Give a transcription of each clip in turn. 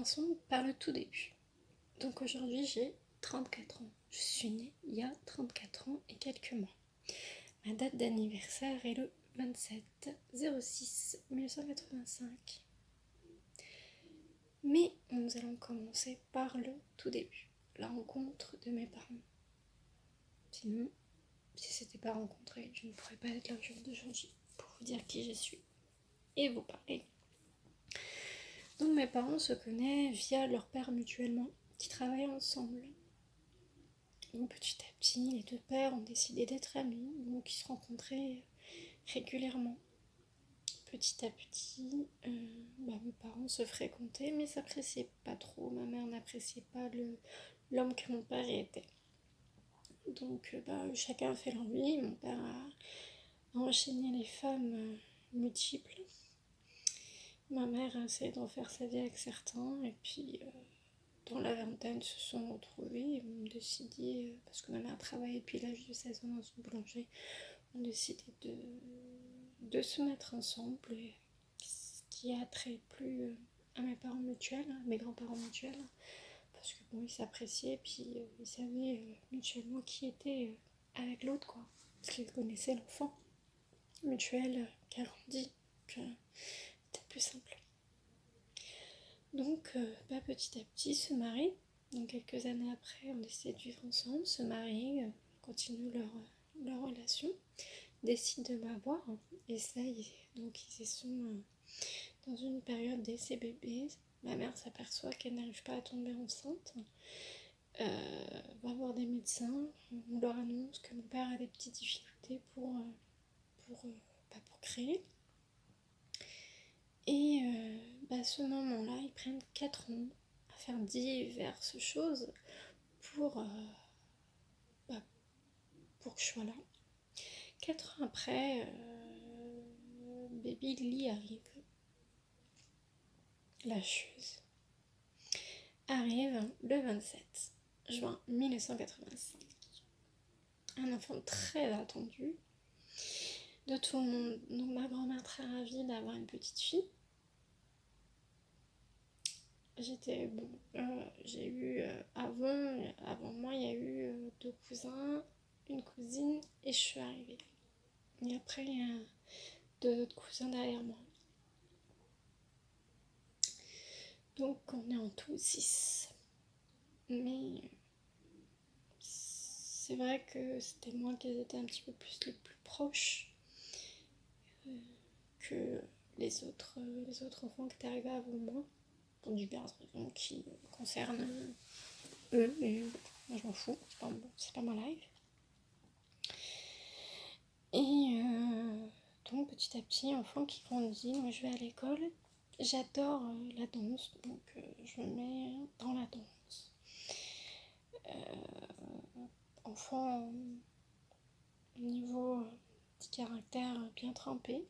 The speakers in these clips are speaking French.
Commençons par le tout début. Donc aujourd'hui j'ai 34 ans. Je suis née il y a 34 ans et quelques mois. Ma date d'anniversaire est le 27/06/1985. Mais nous allons commencer par le tout début, la rencontre de mes parents. Sinon, si c'était pas rencontré, je ne pourrais pas être là au jour d'aujourd'hui pour vous dire qui je suis et vous parler. Donc mes parents se connaissent via leur père mutuellement, qui travaillaient ensemble. Donc petit à petit, les deux pères ont décidé d'être amis, donc ils se rencontraient régulièrement. Petit à petit, mes parents se fréquentaient, mais s'appréciaient pas trop. Ma mère n'appréciait pas l'homme que mon père était. Donc chacun a fait leur vie. Mon père a enchaîné les femmes multiples. Ma mère a essayé d'en faire sa vie avec certains, et puis dans la vingtaine se sont retrouvés et ont décidé, parce que ma mère travaillait depuis l'âge de 16 ans dans une boulangerie, ont décidé de se mettre ensemble, et ce qui a très plu à mes parents mutuels, à mes grands-parents mutuels, parce que bon, ils s'appréciaient, puis ils savaient mutuellement qui était avec l'autre, quoi, parce qu'ils connaissaient l'enfant mutuel qui a grandi, donc c'était plus simple. Donc petit à petit se marient. Donc quelques années après, on décide de vivre ensemble, se marient, continuent leur relation, décident de m'avoir. Et ça, donc ils y sont dans une période d'essai bébé. Ma mère s'aperçoit qu'elle n'arrive pas à tomber enceinte. Va voir des médecins. On leur annonce que mon père a des petites difficultés pour créer. Et à ce moment-là, ils prennent 4 ans à faire diverses choses pour que je sois là. 4 ans après, Baby Lee arrive. La chose arrive le 27 juin 1985. Un enfant très attendu de tout le monde. Donc ma grand-mère très ravie d'avoir une petite fille. J'ai eu avant moi, il y a eu 2 cousins, une cousine, et je suis arrivée. Et après, il y a 2 autres cousins derrière moi. Donc on est en tout 6. Mais c'est vrai que c'était moi qui étais un petit peu plus les plus proches que les autres enfants qui étaient arrivés avant moi, pour diverses raisons qui concernent eux, et moi je m'en fous, c'est pas ma life. Et donc petit à petit, enfant qui grandit, moi je vais à l'école, j'adore la danse, donc je me mets dans la danse. Enfant au niveau petit caractère bien trempé,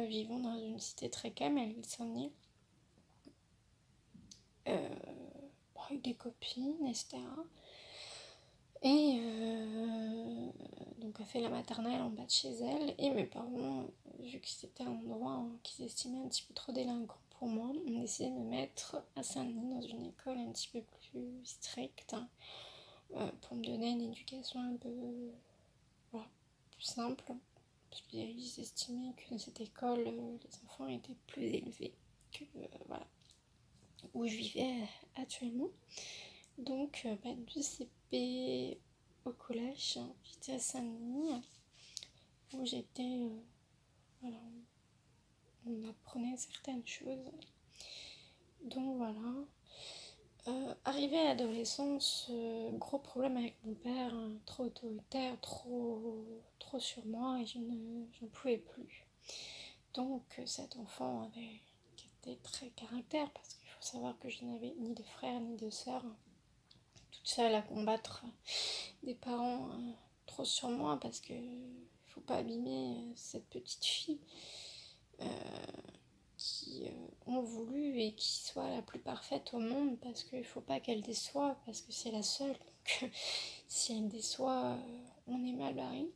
vivant dans une cité très calme à l'île-Saint-Denis, avec des copines, etc. Et donc elle fait la maternelle en bas de chez elle, et mes parents, vu que c'était un endroit qu'ils estimaient un petit peu trop délinquant pour moi, ont décidé de me mettre à Saint-Denis dans une école un petit peu plus stricte, pour me donner une éducation un peu plus simple, parce qu'ils estimaient que dans cette école les enfants étaient plus élevés que où je vivais actuellement. Donc du CP au collège, j'étais à Saint-Denis, où j'étais, on apprenait certaines choses. Donc voilà. Arrivé à l'adolescence, gros problème avec mon père, trop autoritaire, trop sur moi, et je ne pouvais plus. Donc cet enfant qui était très caractère, parce qu'il faut savoir que je n'avais ni de frères ni de sœurs, toute seule à combattre des parents trop sur moi, parce que faut pas abîmer cette petite fille qui ont voulu et qui soit la plus parfaite au monde, parce qu'il faut pas qu'elle déçoive, parce que c'est la seule. Donc si elle déçoit, on est mal barré.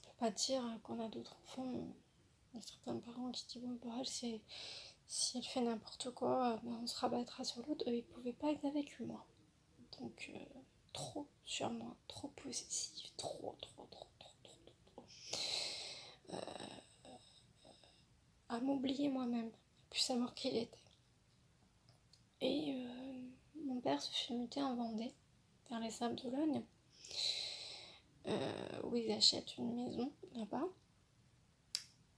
On peut pas dire qu'on a d'autres enfants Il y a certains parents qui disent bon, bah, si elle fait n'importe quoi, bah, on se rabattra sur l'autre. Eux, ils pouvaient pas être avec moi. Donc, trop sur moi, trop possessive, trop. À m'oublier moi-même, à plus savoir qui il était. Et mon père se fait muter en Vendée, vers les Sables d'Olonne, où ils achètent une maison là-bas,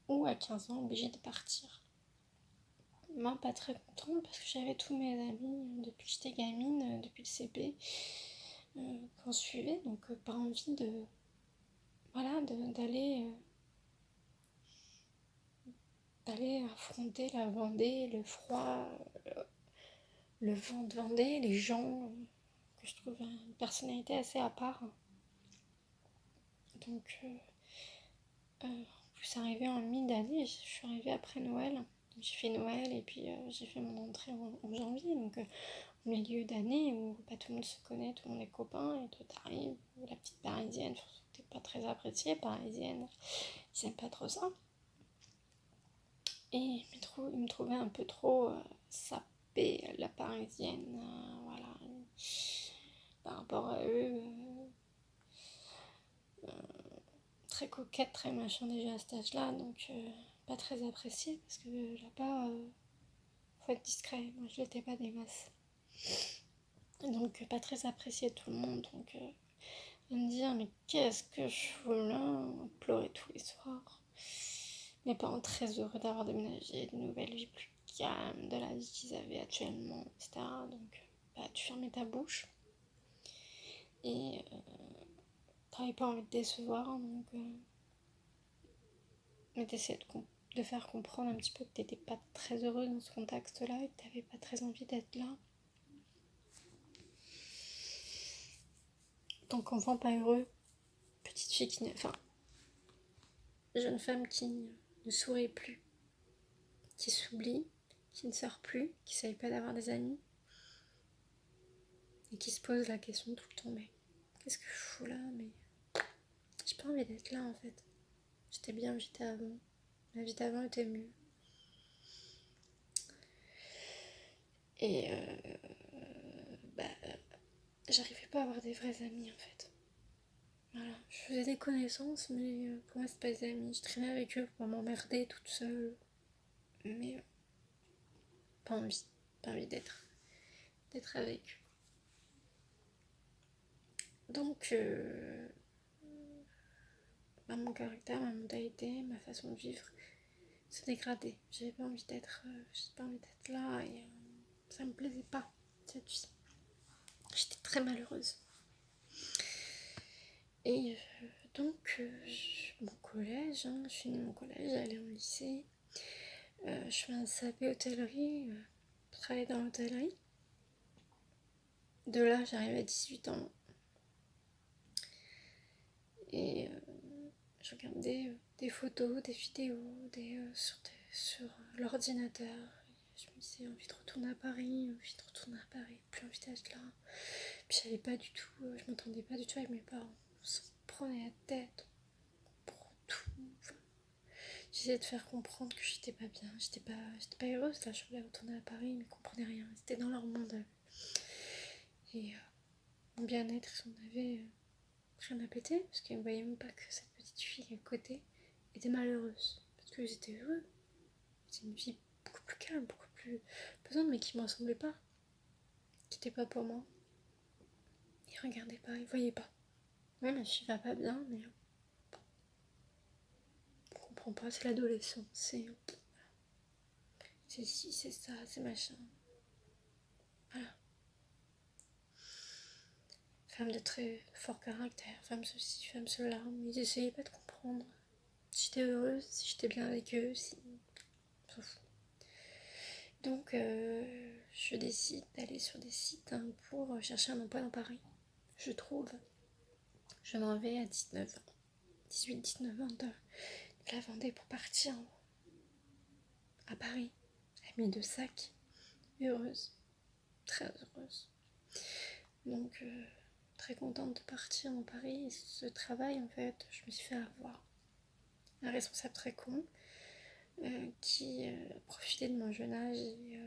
où à 15 ans, obligé de partir. Moi, pas très contente parce que j'avais tous mes amis depuis que j'étais gamine, depuis le CP, qu'on suivait, donc pas envie d'aller affronter la Vendée, le froid, le vent de Vendée, les gens, que je trouve une personnalité assez à part. Donc, en plus, arrivé en mi-d'année, je suis arrivée après Noël. J'ai fait Noël et puis j'ai fait mon entrée en janvier. Donc, au milieu d'année où pas tout le monde se connaît, tout le monde est copain, et toi t'arrives, la petite parisienne, surtout que t'es pas très appréciée, parisienne, ils aiment pas trop ça. Et ils me trouvaient un peu trop sapée, la parisienne, voilà. Par rapport à eux, très coquette, très machin déjà à cet âge-là, donc pas très appréciée parce que là-bas, faut être discret. Moi, je l'étais pas des masses. Donc, pas très appréciée de tout le monde. Donc, me dire, mais qu'est-ce que je fous là? Pleurer tous les soirs. Mes parents très heureux d'avoir déménagé, de nouvelles vies plus calmes, de la vie qu'ils avaient actuellement, etc. Donc, bah, tu fermais ta bouche. Et t'avais pas envie de décevoir, donc mais t'essayais de faire comprendre un petit peu que t'étais pas très heureuse dans ce contexte-là et que t'avais pas très envie d'être là. Donc enfant pas heureux, petite fille jeune femme qui ne sourit plus, qui s'oublie, qui ne sort plus, qui savait pas d'avoir des amis et qui se pose la question tout le temps, mais qu'est-ce que je fous là? Mais j'ai pas envie d'être là en fait. J'étais bien vite avant. Ma vie d'avant était mieux. Et j'arrivais pas à avoir des vrais amis en fait. Voilà, je faisais des connaissances, mais pour moi, c'est pas des amis. Je traînais avec eux pour m'emmerder toute seule. Mais pas envie d'être avec eux. Donc, mon caractère, ma mentalité, ma façon de vivre se dégradait. J'avais pas envie d'être là et ça me plaisait pas, cette vie. J'étais très malheureuse. Et donc, mon collège, je finis mon collège, j'allais en lycée. Je fais un CAP hôtellerie, pour travailler dans l'hôtellerie. De là, j'arrive à 18 ans. Et je regardais des photos, des vidéos sur l'ordinateur. Je me disais, envie de retourner à Paris, plus envie d'être là. Puis j'avais pas du tout, je m'entendais pas du tout avec mes parents. On s'en prenait la tête pour tout. Enfin, j'essayais de faire comprendre que j'étais pas bien, j'étais pas heureuse là, je voulais retourner à Paris, mais ils comprenaient rien. Ils étaient dans leur monde. Et mon bien-être, ils en avaient rien à péter, parce qu'ils ne voyaient même pas que cette petite fille à côté était malheureuse. Parce qu'ils étaient heureux. C'était une vie beaucoup plus calme, beaucoup plus pesante, mais qui ne me ressemblait pas. Qui n'était pas pour moi. Ils regardaient pas, ils voyaient pas. Oui, ma fille va pas bien, mais on comprend pas, c'est l'adolescence, c'est ci, c'est ça, c'est machin. Voilà. Femme de très fort caractère, femme ceci, femme cela, mais ils essayaient pas de comprendre. Si j'étais heureuse, si j'étais bien avec eux, si... On s'en fout. Donc, je décide d'aller sur des sites pour chercher un emploi dans Paris. Je trouve. Je m'en vais à 19 ans. 18-19 ans de la Vendée pour partir à Paris. Amie de sac. Heureuse. Très heureuse. Donc, très contente de partir dans Paris. Et ce travail, en fait, je me suis fait avoir. Un responsable très con. qui profitaient de mon jeune âge et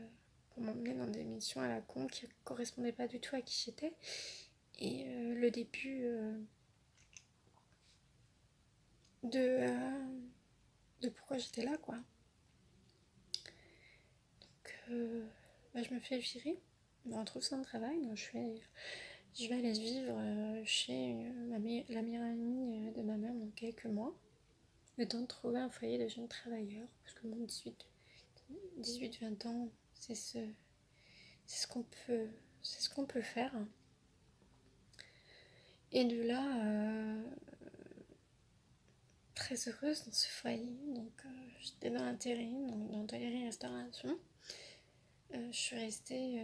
pour m'emmener dans des missions à la con qui ne correspondaient pas du tout à qui j'étais. Et le début de pourquoi j'étais là, quoi. Donc, je me fais virer, je me retrouve sans travail, donc je vais aller vivre chez la meilleure amie de ma mère dans quelques mois, le temps de trouver un foyer de jeunes travailleurs, parce que mon 18-20 ans, c'est ce qu'on peut faire. Et de là, très heureuse dans ce foyer, donc j'étais dans l'intérim, donc dans l'hôtellerie-restauration. Je suis restée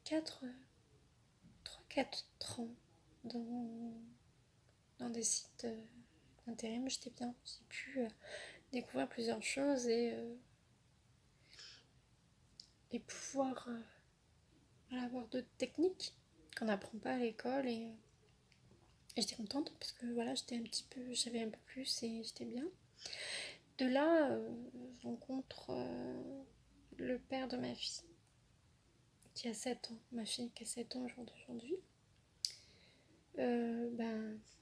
3-4 ans dans des sites d'intérim. J'étais bien, j'ai pu découvrir plusieurs choses et pouvoir avoir d'autres techniques qu'on n'apprend pas à l'école. Et j'étais contente parce que voilà, j'avais un peu plus et j'étais bien. De là, je rencontre le père de ma fille qui a 7 ans, ma fille qui a 7 ans aujourd'hui.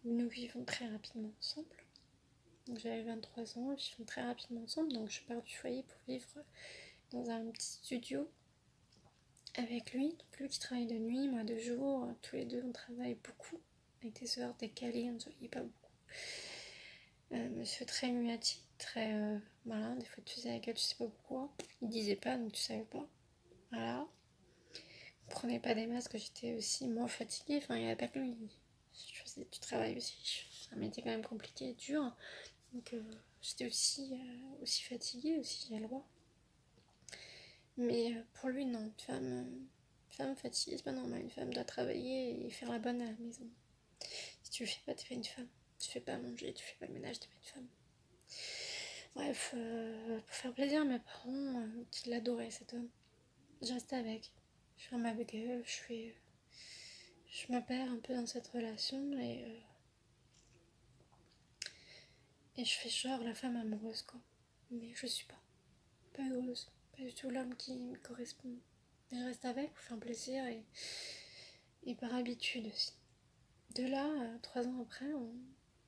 Nous vivons très rapidement ensemble. Donc j'avais 23 ans, ils vivons très rapidement ensemble, donc je pars du foyer pour vivre dans un petit studio avec lui. Donc lui qui travaille de nuit, moi de jour, tous les deux on travaille beaucoup, avec des heures décalées, on ne se voyait pas beaucoup. Monsieur très lunatique, très malin, des fois tu faisais la gueule, je sais pas pourquoi, il disait pas donc tu savais pas. Voilà. Je prenais pas des masques, j'étais aussi moins fatiguée, enfin il n'y avait pas que lui. Je faisais du travail aussi, ça m'était quand même compliqué et dur. Donc j'étais aussi fatiguée, aussi j'ai le droit. Mais pour lui non, une femme fatiguée c'est pas normal, une femme doit travailler et faire la bonne à la maison. Si tu le fais pas, t'es pas une femme. Tu fais pas manger, tu fais pas le ménage, t'es pas une femme. Bref, pour faire plaisir à mes parents, qui l'adoraient cet homme, je reste avec. Je ferme avec eux, je me perds un peu dans cette relation et je fais genre la femme amoureuse quoi. Mais je suis pas heureuse, pas du tout l'homme qui me correspond. Mais je reste avec pour faire plaisir et par habitude aussi. De là, 3 ans après, on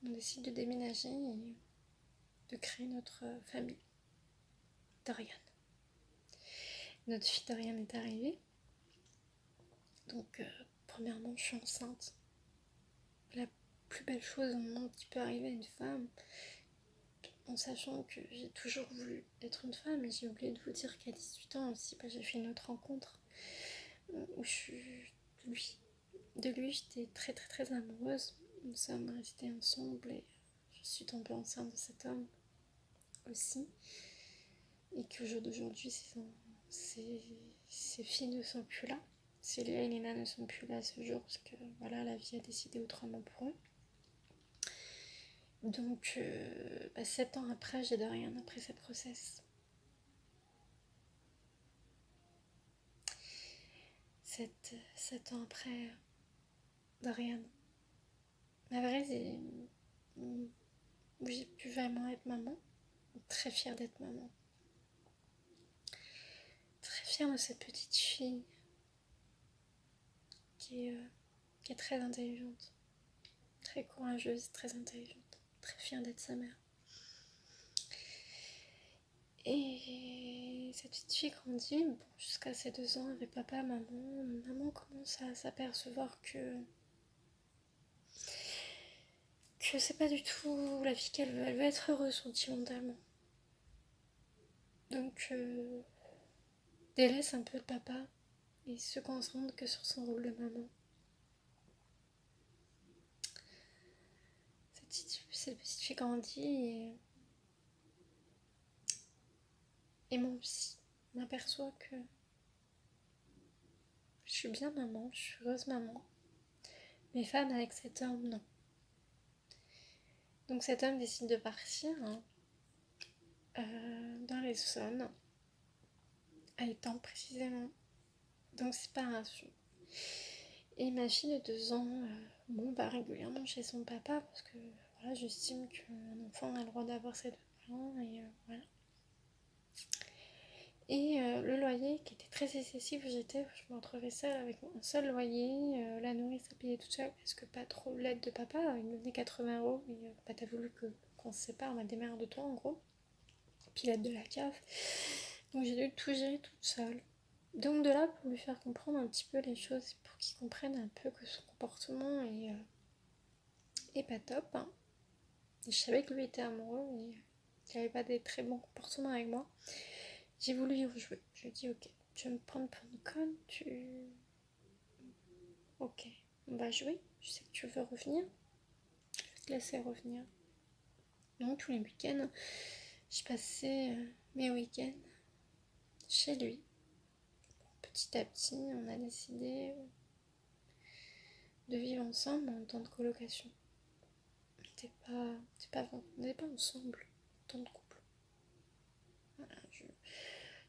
décide de déménager et de créer notre famille. Dorian. Notre fille Dorian est arrivée. Donc, premièrement, je suis enceinte. La plus belle chose au monde qui peut arriver à une femme, en sachant que j'ai toujours voulu être une femme, et j'ai oublié de vous dire qu'à 18 ans aussi, j'ai fait une autre rencontre où de lui, j'étais très très très amoureuse. Nous sommes restés ensemble et je suis tombée enceinte de cet homme aussi. Et qu'au jour d'aujourd'hui, ces filles ne sont plus là. Célia et Lena ne sont plus là ce jour parce que voilà, la vie a décidé autrement pour eux. Donc, 7 ans après, j'ai Dorian après cette grossesse. 7 ans après, Dorian. La vraie, c'est où j'ai pu vraiment être maman. Très fière d'être maman. Très fière de cette petite fille qui est très intelligente, très courageuse, très intelligente. Très fière d'être sa mère. Et cette petite fille grandit, jusqu'à ses 2 ans avec papa, maman. Maman commence à s'apercevoir que c'est pas du tout la vie qu'elle veut. Elle veut être heureuse sentimentalement. Donc, délaisse un peu le papa et se concentre que sur son rôle de maman. Cette petite fille grandit et moi aussi, m'aperçois que je suis bien maman, je suis heureuse maman. Mais femme avec cet homme, non. Donc cet homme décide de partir dans les Saônes, à Étampes précisément. Donc séparation. Et ma fille de 2 ans va régulièrement chez son papa parce que voilà, j'estime qu'un enfant a le droit d'avoir ses 2 parents et voilà. Et le loyer qui était très excessif où j'étais, je me retrouvais seule avec un seul loyer, la nourrice à payer toute seule parce que pas trop l'aide de papa, il me donnait 80 €, mais t'as voulu qu'on se sépare, ma démerde de toi en gros, puis l'aide de la CAF, donc j'ai dû tout gérer toute seule. Donc de là, pour lui faire comprendre un petit peu les choses, pour qu'il comprenne un peu que son comportement est pas top, hein. Et je savais que lui était amoureux et qu'il n'avait pas des très bons comportements avec moi. J'ai voulu y rejouer. Je lui ai dit ok, tu veux me prendre pour une conne, Ok, on va jouer. Je sais que tu veux revenir. Je vais te laisser revenir. Donc tous les week-ends, je passais mes week-ends chez lui. Petit à petit, on a décidé de vivre ensemble en temps de colocation. On n'était pas ensemble en temps de couple. Voilà,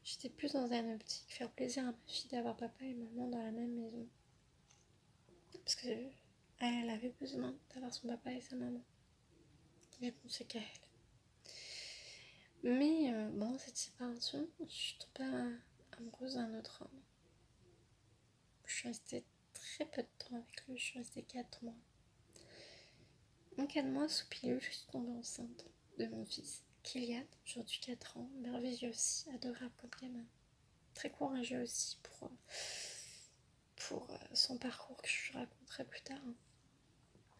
j'étais plus dans un optique faire plaisir à ma fille d'avoir papa et maman dans la même maison. Parce que elle avait besoin d'avoir son papa et sa maman. J'ai pensé qu'à elle. Mais bon, cette séparation, je suis tombée amoureuse d'un autre homme. Je suis restée très peu de temps avec lui, je suis restée 4 mois. En 4 mois, sous pilule, je suis tombée enceinte de mon fils, Kylian, aujourd'hui 4 ans, merveilleux aussi, adorable comme gamin. Très courageux aussi pour son parcours que je raconterai plus tard.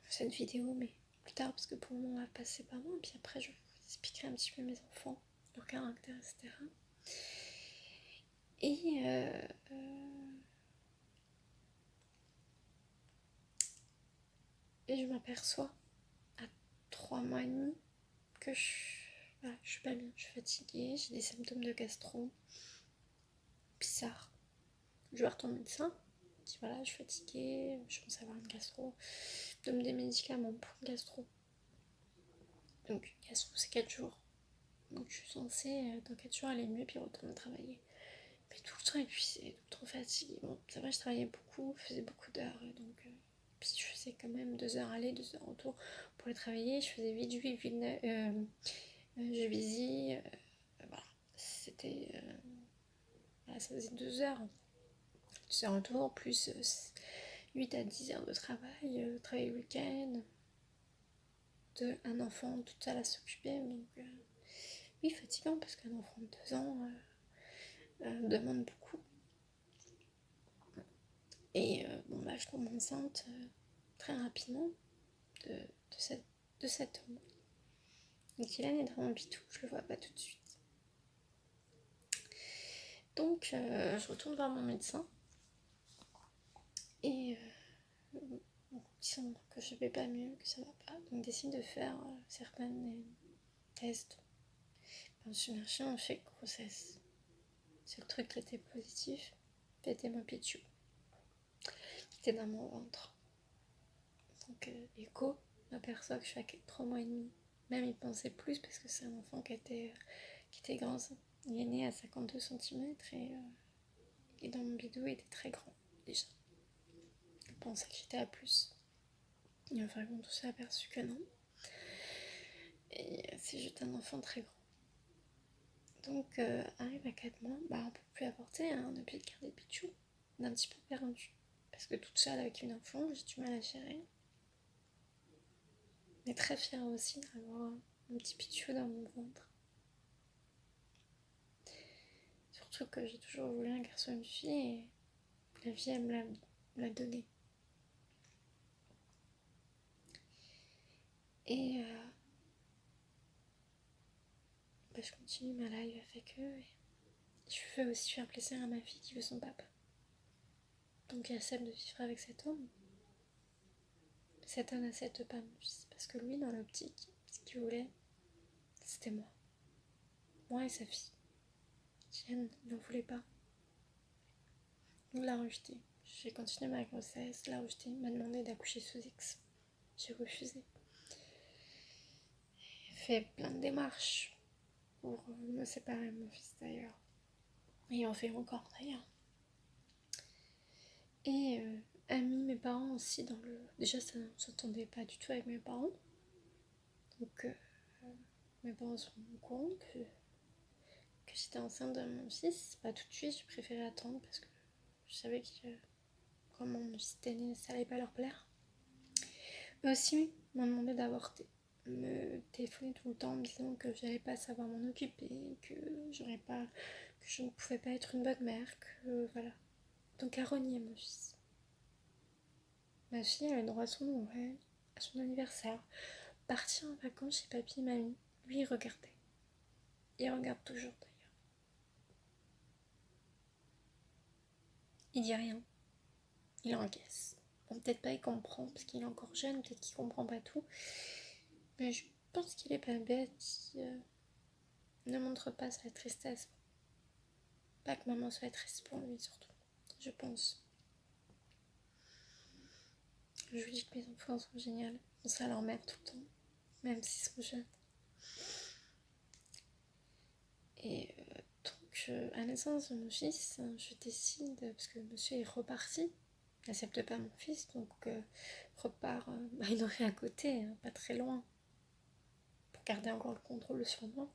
Cette vidéo, mais plus tard, parce que pour le moment, on va passer par moi, puis après, je vous expliquerai un petit peu mes enfants, leur caractère, etc. Et je m'aperçois à 3 mois et demi que je suis pas bien, je suis fatiguée, j'ai des symptômes de gastro. Bizarre. Je vais retourner au médecin. Je dis voilà, je suis fatiguée, je pense avoir une gastro. Je donne des médicaments pour une gastro. Donc, gastro, c'est 4 jours. Donc, je suis censée, dans 4 jours, aller mieux puis retourner travailler. Mais tout le temps épuisée, tout le temps fatiguée. Bon, c'est vrai, je travaillais beaucoup, je faisais beaucoup d'heures. Donc, puis je faisais quand même 2 heures aller, 2 heures retour pour aller travailler. Je faisais 8 8, 8, 9, je visite. Voilà, c'était. Voilà, ça faisait 2 heures. 2 heures retour, plus 8 à 10 heures de travail, travail le week-end. Un enfant toute seule à s'occuper. Donc, oui, fatigant parce qu'un enfant de 2 ans demande beaucoup. Et bon, là, je tombe enceinte très rapidement de cet homme. Donc, il est dans mon bitou, je le vois pas tout de suite. Donc, je retourne voir mon médecin et disant que je vais pas mieux, que ça va pas. Donc, décide de faire certains tests. Sur le chien, on fait grossesse. C'est le truc qui était positif. C'était mon pichou. Qui était dans mon ventre. Donc, écho, m'aperçoit que je suis à 3 mois et demi. Même il pensait plus parce que c'est un enfant qui était grand. Il est né à 52 cm et dans mon bidou il était très grand déjà. Il pensait que j'étais à plus. Et enfin bon, tout s'est aperçu que non. Et c'est juste un enfant très grand. Donc arrive à 4 mois, on peut plus avorter, on a pu garder Pichou. On est un petit peu perdu. Parce que toute seule avec une enfant, j'ai du mal à gérer. Mais très fière aussi d'avoir un petit Pichou dans mon ventre. Surtout que j'ai toujours voulu un garçon et une fille et la vie elle me l'a donné. Et je continue ma live avec eux et je veux aussi faire plaisir à ma fille qui veut son papa. Donc il accepte de vivre avec cet homme. Cet homme n'accepte pas mon fils parce que lui, dans l'optique, ce qu'il voulait, c'était moi. Moi et sa fille. Tienne, il n'en voulait pas. Il l'a rejeté. J'ai continué ma grossesse, il l'a rejeté, il m'a demandé d'accoucher sous X. J'ai refusé. J'ai fait plein de démarches pour me séparer de mon fils d'ailleurs. Et en fait encore d'ailleurs. Et a mis mes parents aussi dans le... Déjà ça ne s'entendait pas du tout avec mes parents. Donc mes parents sont au courant que j'étais enceinte de mon fils, pas tout de suite, j'ai préféré attendre parce que je savais que quand mon fils était né, ça allait pas leur plaire. Eux aussi m'ont demandé d'avorter, me téléphoner tout le temps en me disant que j'allais pas savoir m'en occuper, que je ne pouvais pas être une bonne mère, que voilà. Donc à renier mon fils. Ma fille elle a le droit à son Noël, à son anniversaire, partir en vacances chez papy et mamie. Lui il regardait. Il regarde toujours d'ailleurs. Il dit rien. Il encaisse. Bon, peut-être pas il comprend parce qu'il est encore jeune, peut-être qu'il comprend pas tout. Mais je pense qu'il est pas bête. Il ne montre pas sa tristesse. Pas que maman soit triste pour lui surtout. Je pense. Je lui dis que mes enfants sont géniaux. On pense à leur mère tout le temps. Même s'ils sont jeunes. Et donc à la naissance de mon fils, je décide, parce que monsieur est reparti, n'accepte pas mon fils, donc repart à une rue à côté, pas très loin, pour garder encore le contrôle sur moi.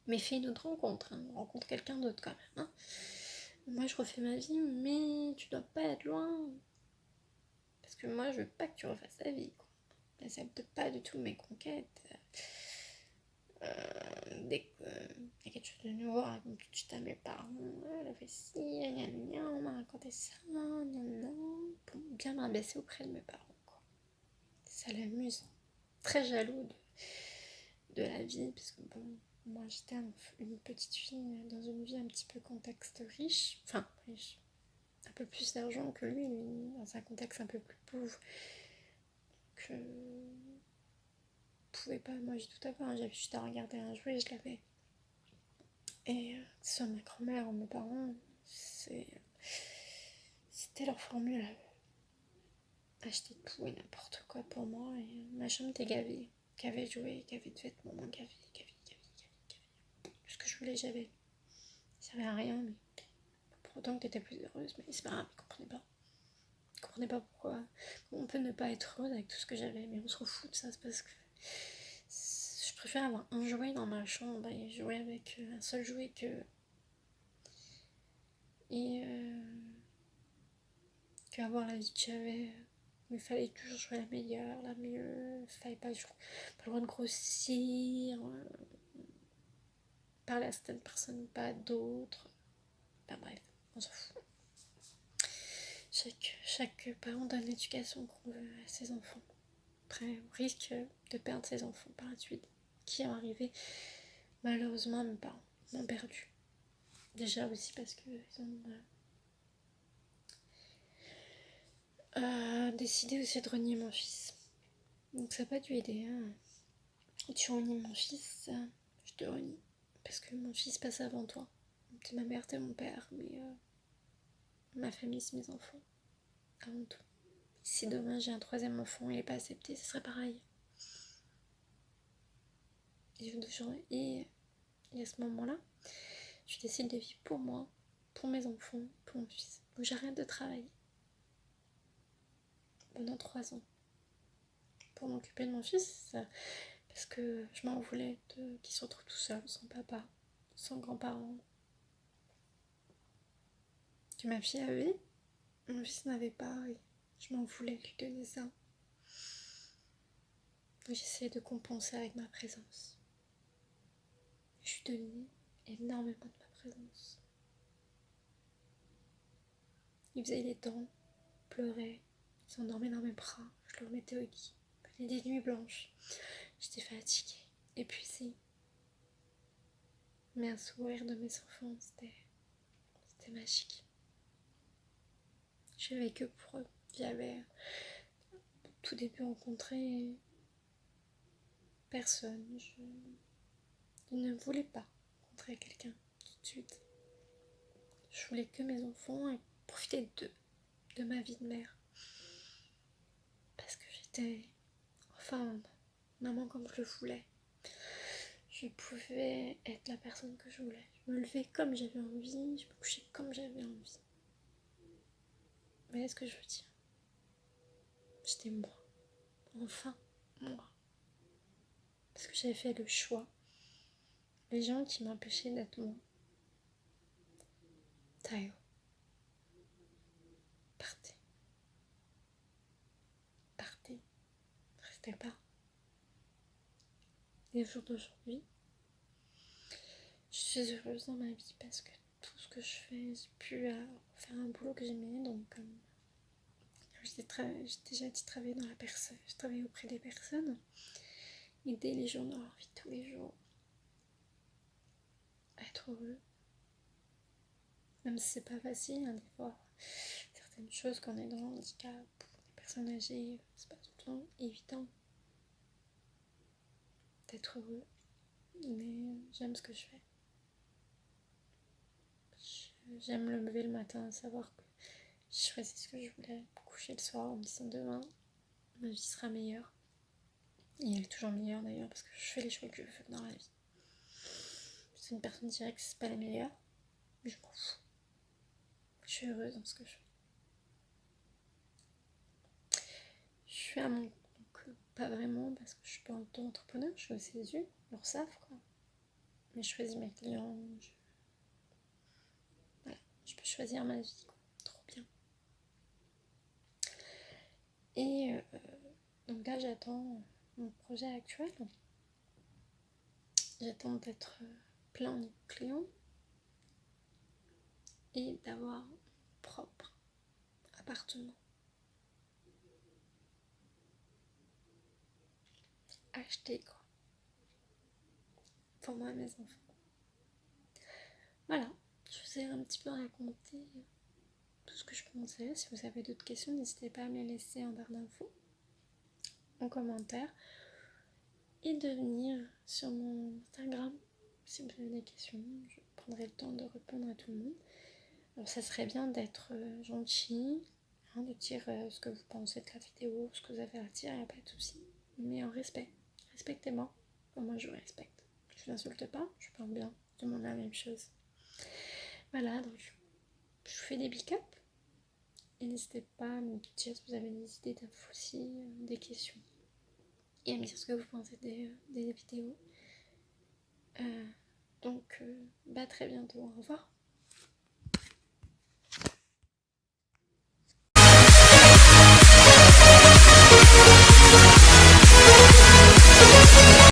Mais fait une autre rencontre, on rencontre quelqu'un d'autre quand même. Moi je refais ma vie, mais tu dois pas être loin, parce que moi je veux pas que tu refasses ta vie, quoi. N'accepte pas du tout mes conquêtes. Dès qu'il y a quelque chose de nouveau, elle raconte tout de suite à mes parents. Elle a fait ci, gna gna, on m'a raconté ça, gna gna, pour bien m'abaisser auprès de mes parents, quoi. Ça l'amuse. Très jaloux de la vie, parce que bon, moi j'étais une petite fille dans une vie un petit peu contexte riche, enfin riche, un peu plus d'argent que lui dans un contexte un peu plus pauvre. Que pouvais pas, moi j'ai tout à voir, j'avais juste à regarder un jouet, je l'avais. Et que ce soit ma grand-mère ou mes parents, c'était leur formule. Acheter tout et n'importe quoi pour moi. Et ma chambre était gavée. Gavée de jouets, gavée de vêtements, gavée. Tout ce que je voulais, j'avais. Ça servait à rien, mais pour autant que t'étais plus heureuse. Mais c'est pas grave, ils comprenaient pas. Ils comprenaient pas pourquoi on peut ne pas être heureuse avec tout ce que j'avais. Mais on s'en fout de ça, c'est parce que je préfère avoir un jouet dans ma chambre et jouer avec un seul jouet que. Et qu'avoir la vie que j'avais. Il fallait toujours jouer la meilleure, la mieux. Il fallait pas le droit de grossir. Parler à certaines personnes, pas à d'autres. Enfin bref, on s'en fout. Chaque parent donne l'éducation qu'on veut à ses enfants. Après, on risque de perdre ses enfants par la suite. Qui est arrivé, malheureusement, mes parents m'ont perdu. Déjà aussi parce qu'ils ont décidé aussi de renier mon fils. Donc ça n'a pas dû aider. Tu renies mon fils, je te renie. Parce que mon fils passe avant toi. T'es ma mère, t'es mon père, mais ma famille, c'est mes enfants. Avant tout. Si demain j'ai un troisième enfant et il n'est pas accepté, ce serait pareil. Et à ce moment-là, je décide de vivre pour moi, pour mes enfants, pour mon fils. Donc j'arrête de travailler pendant 3 ans pour m'occuper de mon fils, parce que je m'en voulais qu'il se retrouve tout seul, sans papa, sans grands-parents. Que ma fille avait, mon fils n'avait pas, et je m'en voulais lui donner ça. Donc j'essayais de compenser avec ma présence. Je suis donnée énormément de ma présence. Il faisait les dents, pleurait, il s'endormait dans mes bras, je le remettais au lit. Il faisait des nuits blanches. J'étais fatiguée, épuisée. Mais un sourire de mes enfants, c'était magique. J'ai vécu pour eux. J'avais au tout début rencontré personne. Je ne voulais pas rencontrer quelqu'un tout de suite. Je voulais que mes enfants et profiter d'eux, de ma vie de mère. Parce que j'étais enfin maman comme je le voulais. Je pouvais être la personne que je voulais. Je me levais comme j'avais envie, je me couchais comme j'avais envie. Vous voyez ce que je veux dire? J'étais moi. Enfin, moi. Parce que j'avais fait le choix les gens qui m'empêchaient d'être moi. Tayo. Partez. Partez. Restez pas. Et au jour d'aujourd'hui, je suis heureuse dans ma vie parce que tout ce que je fais, j'ai pu faire un boulot que j'aimais. Donc, j'ai déjà dit travailler dans la personne. Je travaille auprès des personnes, aider les gens dans leur vie tous les jours, être heureux. Même si c'est pas facile, hein, des fois, certaines choses quand on est dans le handicap, pour les personnes âgées, c'est pas tout le temps évident d'être heureux. Mais j'aime ce que je fais. J'aime me lever le matin, savoir que j'ai choisi ce que je voulais, me coucher le soir en me disant demain, ma vie sera meilleure. Et elle est toujours meilleure d'ailleurs parce que je fais les choix que je veux dans la vie. C'est une personne qui dirait que c'est pas les meilleurs, mais je m'en fous. Je suis heureuse dans ce que je fais. Je suis à mon compte, pas vraiment parce que je suis pas auto-entrepreneur, je suis au CESU, ils le savent quoi. Mais je choisis mes clients, je peux choisir ma vie quoi. Trop bien. Et donc là j'attends mon projet actuel. J'attends d'être plein de clients et d'avoir mon propre appartement. Acheter quoi. Pour moi et mes enfants. Voilà, je vous ai un petit peu raconté tout ce que je pensais. Si vous avez d'autres questions, n'hésitez pas à me les laisser en barre d'infos, en commentaire. Et de venir sur mon Instagram si vous avez des questions. Je prendrai le temps de répondre à tout le monde. Alors ça serait bien d'être gentil, hein, de dire ce que vous pensez de la vidéo, ce que vous avez à dire, il n'y a pas de souci. Mais en respect. Respectez-moi. Moi je vous respecte. Je ne vous insulte pas, je parle bien. Je demande la même chose. Voilà, donc je vous fais des big up. Et n'hésitez pas à me dire si vous avez des idées d'infos aussi, des questions. Et à me dire ce que vous pensez des vidéos. Donc, très bientôt. Au revoir.